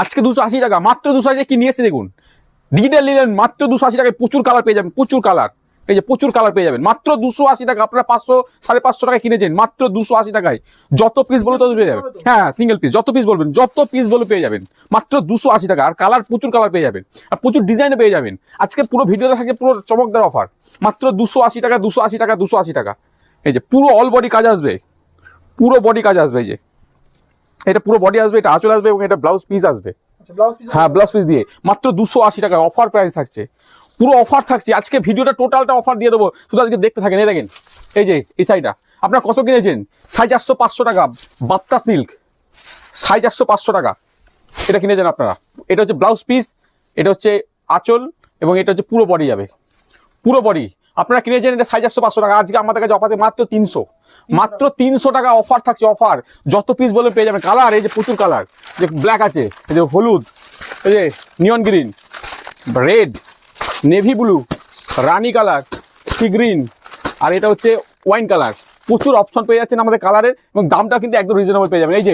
আজকে 280 টাকা, মাত্র 280 টাকা কি নিয়ে এসে দেখুন। ডিজিটাল নিলেন মাত্র 280 টাকায়, প্রচুর কালার পেয়ে যাবেন, প্রচুর কালার। এই যে প্রচুর কালার পেয়ে যাবেন মাত্র 280 টাকা। আপনারা 500 550 টাকায় কিনেছেন, মাত্র 280 টাকায়। যত পিস বলবেন তত পেয়ে যাবেন। হ্যাঁ, সিঙ্গেল পিস, যত পিস বলবেন, যত পিস বলে পেয়ে যাবেন মাত্র 280 টাকা। আর কালার, প্রচুর কালার পেয়ে যাবেন, আর প্রচুর ডিজাইনে পেয়ে যাবেন। আজকে পুরো ভিডিওতে থাকে পুরো চমকদার অফার, মাত্র 280 টাকা, 280 টাকা, 280 টাকা। এই যে পুরো অল বডি কাজ আসবে, পুরো বডি কাজ আসবে। এই যে এটা পুরো বডি আসবে, এটা আঁচল আসবে, এবং এটা ব্লাউজ পিস আসবে। হ্যাঁ, ব্লাউজ পিস দিয়ে মাত্র 280 টাকা অফার প্রাইস থাকছে, পুরো অফার থাকছে। আজকে ভিডিওটা টোটালটা অফার দিয়ে দেবো, শুধু আজকে দেখতে থাকেন। এই দেখেন, এই যে এই শাড়িটা আপনারা কত কিনেছেন? 550 টাকা, বাত্তা সিল্ক, 550 টাকা এটা কিনেছেন আপনারা। এটা হচ্ছে ব্লাউজ পিস, এটা হচ্ছে আঁচল, এবং এটা হচ্ছে পুরো বডি যাবে, পুরো বডি। আপনারা কিনেছেন এটা 550 টাকা। আজকে আমাদের কাছে অফার মাত্র 300, মাত্র 300 টাকা অফার থাকছে, অফার। যত পিস বলে পেয়ে যাবেন। কালার, এই যে প্রচুর কালার, যে ব্ল্যাক আছে, এই যে হলুদ, এই যে neon green, red, navy blue, রানি কালার, সি গ্রিন, আর এটা হচ্ছে ওয়াইন কালার। প্রচুর অপশন পেয়ে যাচ্ছেন আমাদের কালারের, এবং দামটা কিন্তু একদম রিজনেবল পেয়ে যাবেন। এই যে